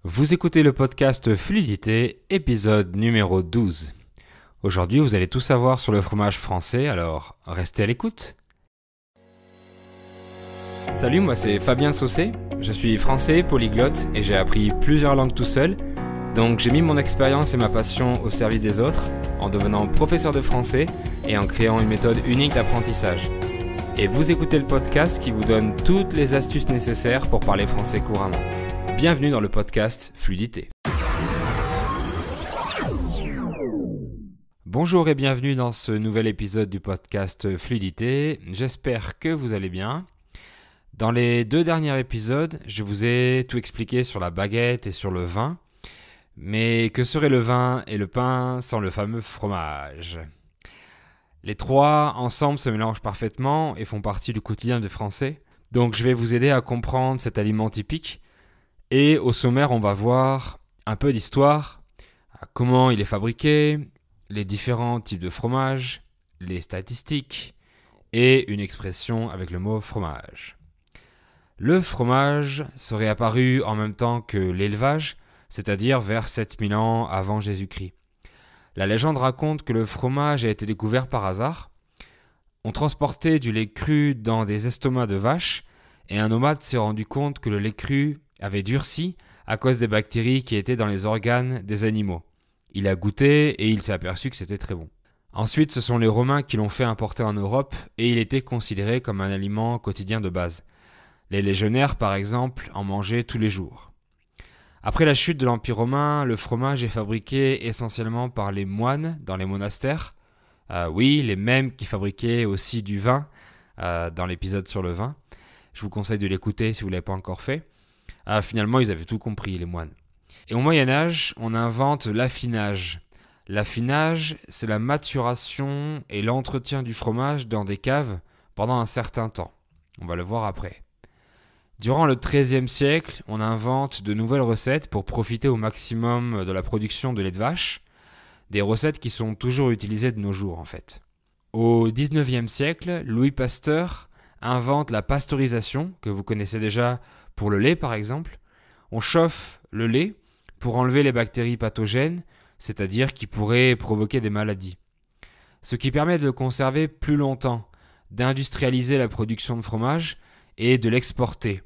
Vous écoutez le podcast Fluidité, épisode numéro 12. Aujourd'hui, vous allez tout savoir sur le fromage français, alors restez à l'écoute. Salut, moi c'est Fabien Saucé, je suis français polyglotte et j'ai appris plusieurs langues tout seul, donc j'ai mis mon expérience et ma passion au service des autres en devenant professeur de français et en créant une méthode unique d'apprentissage. Et vous écoutez le podcast qui vous donne toutes les astuces nécessaires pour parler français couramment. Bienvenue dans le podcast Fluidité. Bonjour et bienvenue dans ce nouvel épisode du podcast Fluidité. J'espère que vous allez bien. Dans les 2 derniers épisodes, je vous ai tout expliqué sur la baguette et sur le vin. Mais que serait le vin et le pain sans le fameux fromage ? Les trois ensemble se mélangent parfaitement et font partie du quotidien des Français. Donc je vais vous aider à comprendre cet aliment typique. Et au sommaire, on va voir un peu d'histoire, comment il est fabriqué, les différents types de fromage, les statistiques et une expression avec le mot fromage. Le fromage serait apparu en même temps que l'élevage, c'est-à-dire vers 7000 ans avant Jésus-Christ. La légende raconte que le fromage a été découvert par hasard. On transportait du lait cru dans des estomacs de vaches et un nomade s'est rendu compte que le lait cru avait durci à cause des bactéries qui étaient dans les organes des animaux. Il a goûté et il s'est aperçu que c'était très bon. Ensuite, ce sont les Romains qui l'ont fait importer en Europe et il était considéré comme un aliment quotidien de base. Les légionnaires, par exemple, en mangeaient tous les jours. Après la chute de l'Empire romain, le fromage est fabriqué essentiellement par les moines dans les monastères. Oui, les mêmes qui fabriquaient aussi du vin dans l'épisode sur le vin. Je vous conseille de l'écouter si vous ne l'avez pas encore fait. Finalement, ils avaient tout compris, les moines. Et au Moyen-Âge, on invente l'affinage. L'affinage, c'est la maturation et l'entretien du fromage dans des caves pendant un certain temps. On va le voir après. Durant le XIIIe siècle, on invente de nouvelles recettes pour profiter au maximum de la production de lait de vache. Des recettes qui sont toujours utilisées de nos jours, en fait. Au XIXe siècle, Louis Pasteur invente la pasteurisation, que vous connaissez déjà pour le lait par exemple. On chauffe le lait pour enlever les bactéries pathogènes, c'est-à-dire qui pourraient provoquer des maladies. Ce qui permet de le conserver plus longtemps, d'industrialiser la production de fromage et de l'exporter.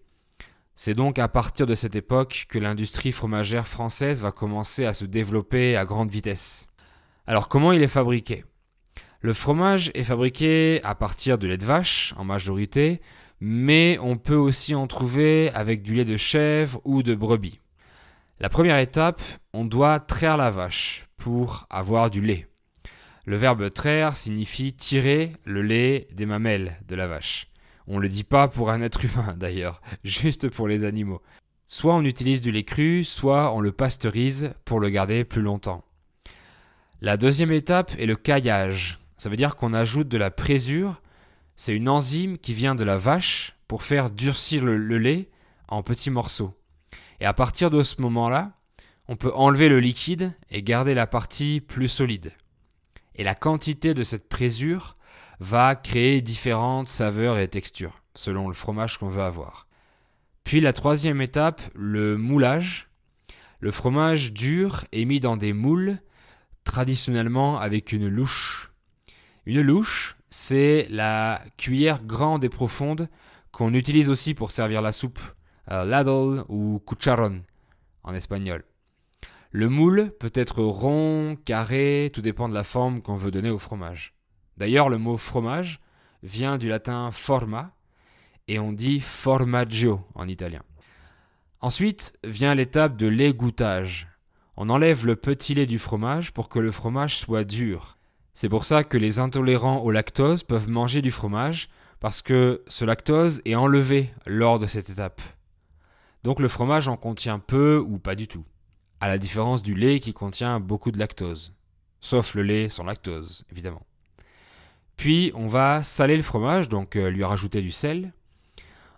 C'est donc à partir de cette époque que l'industrie fromagère française va commencer à se développer à grande vitesse. Alors comment il est fabriqué ? Le fromage est fabriqué à partir de lait de vache en majorité, mais on peut aussi en trouver avec du lait de chèvre ou de brebis. La première étape, on doit traire la vache pour avoir du lait. Le verbe traire signifie tirer le lait des mamelles de la vache. On ne le dit pas pour un être humain d'ailleurs, juste pour les animaux. Soit on utilise du lait cru, soit on le pasteurise pour le garder plus longtemps. La deuxième étape est le caillage. Ça veut dire qu'on ajoute de la présure. C'est une enzyme qui vient de la vache pour faire durcir le lait en petits morceaux. Et à partir de ce moment-là, on peut enlever le liquide et garder la partie plus solide. Et la quantité de cette présure va créer différentes saveurs et textures, selon le fromage qu'on veut avoir. Puis la troisième étape, le moulage. Le fromage dur est mis dans des moules, traditionnellement avec une louche. Une louche, c'est la cuillère grande et profonde qu'on utilise aussi pour servir la soupe, ladle ou cucharon en espagnol. Le moule peut être rond, carré, tout dépend de la forme qu'on veut donner au fromage. D'ailleurs, le mot fromage vient du latin forma et on dit formaggio en italien. Ensuite vient l'étape de l'égouttage. On enlève le petit lait du fromage pour que le fromage soit dur. C'est pour ça que les intolérants au lactose peuvent manger du fromage parce que ce lactose est enlevé lors de cette étape. Donc le fromage en contient peu ou pas du tout, à la différence du lait qui contient beaucoup de lactose, sauf le lait sans lactose, évidemment. Puis on va saler le fromage, donc lui rajouter du sel.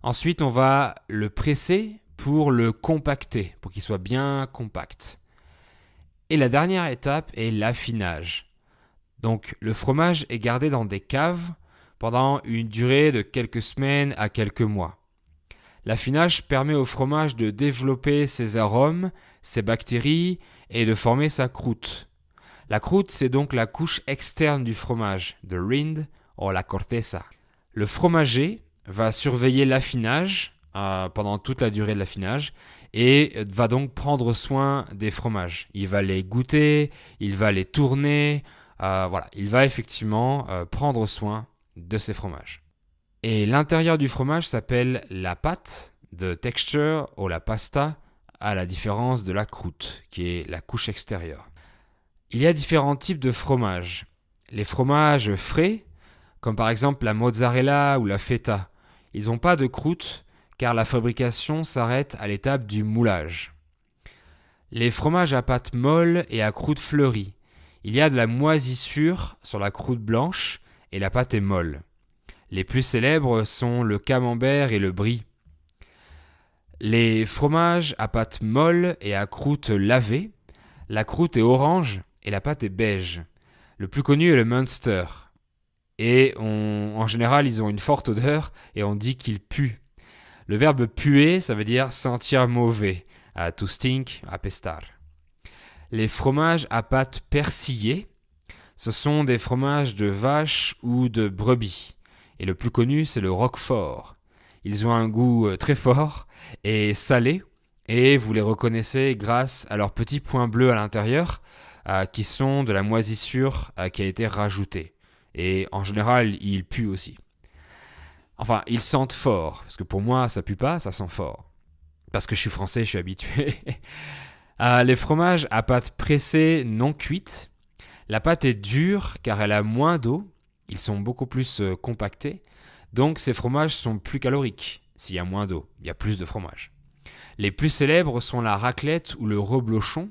Ensuite on va le presser pour le compacter, pour qu'il soit bien compact. Et la dernière étape est l'affinage. Donc le fromage est gardé dans des caves pendant une durée de quelques semaines à quelques mois. L'affinage permet au fromage de développer ses arômes, ses bactéries et de former sa croûte. La croûte, c'est donc la couche externe du fromage, the rind ou la corteza. Le fromager va surveiller l'affinage pendant toute la durée de l'affinage et va donc prendre soin des fromages. Il va les goûter, il va les tourner, il va effectivement prendre soin de ces fromages. Et l'intérieur du fromage s'appelle la pâte, the texture ou la pasta, à la différence de la croûte, qui est la couche extérieure. Il y a différents types de fromages. Les fromages frais, comme par exemple la mozzarella ou la feta, ils n'ont pas de croûte car la fabrication s'arrête à l'étape du moulage. Les fromages à pâte molle et à croûte fleurie, il y a de la moisissure sur la croûte blanche et la pâte est molle. Les plus célèbres sont le camembert et le brie. Les fromages à pâte molle et à croûte lavée, la croûte est orange et la pâte est beige. Le plus connu est le Munster. Et en général, ils ont une forte odeur et on dit qu'ils puent. Le verbe puer, ça veut dire sentir mauvais. To stink, apestar. Les fromages à pâte persillée, ce sont des fromages de vache ou de brebis. Et le plus connu, c'est le Roquefort. Ils ont un goût très fort et salé, et vous les reconnaissez grâce à leurs petits points bleus à l'intérieur, qui sont de la moisissure qui a été rajoutée. Et en général, ils puent aussi. Enfin, ils sentent fort, parce que pour moi, ça pue pas, ça sent fort. Parce que je suis français, je suis habitué. Les fromages à pâte pressée non cuite, la pâte est dure car elle a moins d'eau, ils sont beaucoup plus compactés, donc ces fromages sont plus caloriques. S'il y a moins d'eau, il y a plus de fromage. Les plus célèbres sont la raclette ou le reblochon.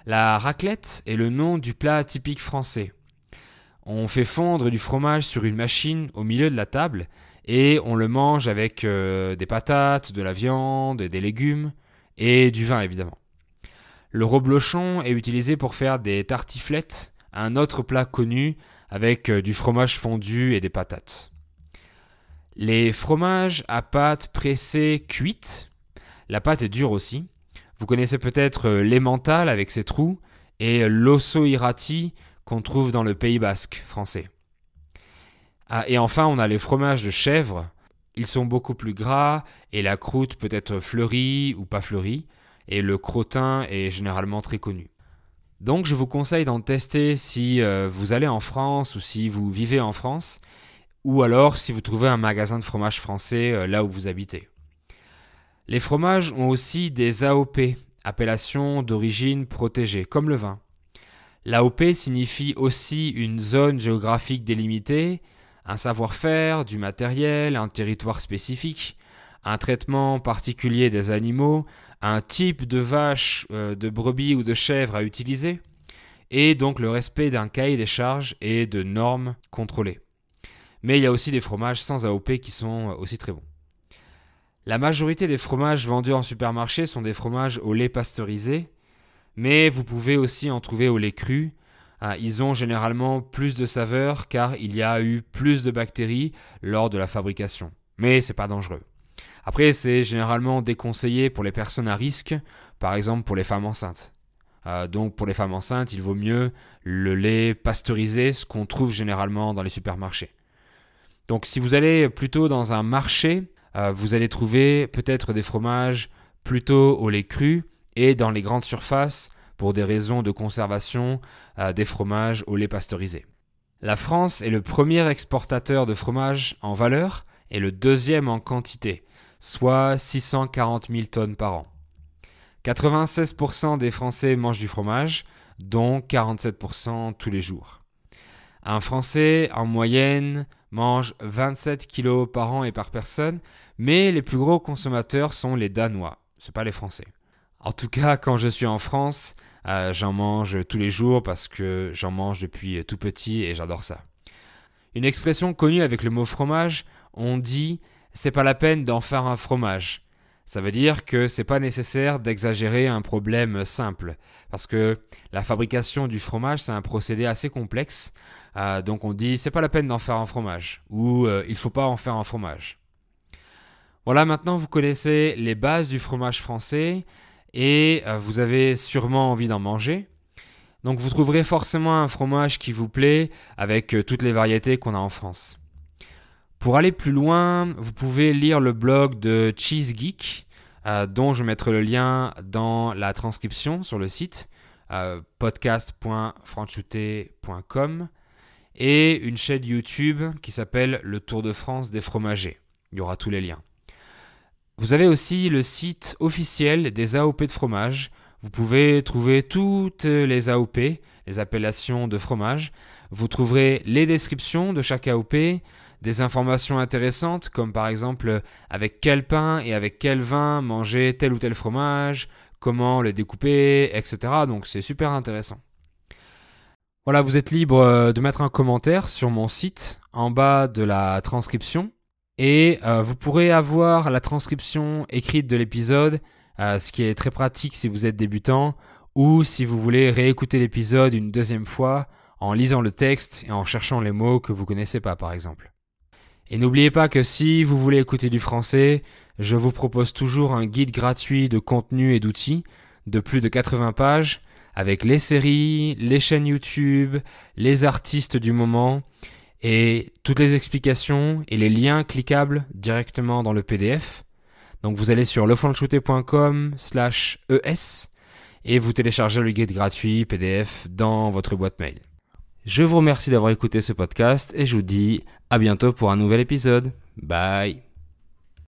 La raclette est le nom du plat typique français. On fait fondre du fromage sur une machine au milieu de la table et on le mange avec des patates, de la viande, des légumes et du vin évidemment. Le reblochon est utilisé pour faire des tartiflettes, un autre plat connu avec du fromage fondu et des patates. Les fromages à pâte pressée cuite, la pâte est dure aussi. Vous connaissez peut-être l'emmental avec ses trous et l'osso irati qu'on trouve dans le Pays basque français. Et enfin, on a les fromages de chèvre. Ils sont beaucoup plus gras et la croûte peut être fleurie ou pas fleurie. Et le crottin est généralement très connu. Donc je vous conseille d'en tester si vous allez en France ou si vous vivez en France, ou alors si vous trouvez un magasin de fromage français là où vous habitez. Les fromages ont aussi des AOP, appellation d'origine protégée, comme le vin. L'AOP signifie aussi une zone géographique délimitée, un savoir-faire, du matériel, un territoire spécifique, un traitement particulier des animaux, un type de vache, de brebis ou de chèvre à utiliser, et donc le respect d'un cahier des charges et de normes contrôlées. Mais il y a aussi des fromages sans AOP qui sont aussi très bons. La majorité des fromages vendus en supermarché sont des fromages au lait pasteurisé, mais vous pouvez aussi en trouver au lait cru. Ils ont généralement plus de saveur car il y a eu plus de bactéries lors de la fabrication. Mais c'est pas dangereux. Après, c'est généralement déconseillé pour les personnes à risque, par exemple pour les femmes enceintes. Donc pour les femmes enceintes, il vaut mieux le lait pasteurisé, ce qu'on trouve généralement dans les supermarchés. Donc si vous allez plutôt dans un marché, vous allez trouver peut-être des fromages plutôt au lait cru et dans les grandes surfaces, pour des raisons de conservation, des fromages au lait pasteurisé. La France est le premier exportateur de fromage en valeur et le deuxième en quantité, soit 640 000 tonnes par an. 96% des Français mangent du fromage, dont 47% tous les jours. Un Français, en moyenne, mange 27 kilos par an et par personne, mais les plus gros consommateurs sont les Danois, ce pas les Français. En tout cas, quand je suis en France, j'en mange tous les jours parce que j'en mange depuis tout petit et j'adore ça. Une expression connue avec le mot fromage, on dit « c'est pas la peine d'en faire un fromage ». Ça veut dire que c'est pas nécessaire d'exagérer un problème simple, parce que la fabrication du fromage, c'est un procédé assez complexe, donc on dit « c'est pas la peine d'en faire un fromage » ou « il faut pas en faire un fromage ». Voilà, maintenant vous connaissez les bases du fromage français et vous avez sûrement envie d'en manger. Donc vous trouverez forcément un fromage qui vous plaît avec toutes les variétés qu'on a en France. Pour aller plus loin, vous pouvez lire le blog de Cheese Geek, dont je mettrai le lien dans la transcription sur le site, podcast.franchouté.com, et une chaîne YouTube qui s'appelle Le Tour de France des fromagers. Il y aura tous les liens. Vous avez aussi le site officiel des AOP de fromage. Vous pouvez trouver toutes les AOP, les appellations de fromage. Vous trouverez les descriptions de chaque AOP, des informations intéressantes comme par exemple avec quel pain et avec quel vin manger tel ou tel fromage, comment le découper, etc. Donc c'est super intéressant. Voilà, vous êtes libre de mettre un commentaire sur mon site en bas de la transcription et vous pourrez avoir la transcription écrite de l'épisode, ce qui est très pratique si vous êtes débutant ou si vous voulez réécouter l'épisode une deuxième fois en lisant le texte et en cherchant les mots que vous ne connaissez pas par exemple. Et n'oubliez pas que si vous voulez écouter du français, je vous propose toujours un guide gratuit de contenu et d'outils de plus de 80 pages avec les séries, les chaînes YouTube, les artistes du moment et toutes les explications et les liens cliquables directement dans le PDF. Donc vous allez sur lefranchouté.com/es et vous téléchargez le guide gratuit PDF dans votre boîte mail. Je vous remercie d'avoir écouté ce podcast et je vous dis à bientôt pour un nouvel épisode. Bye.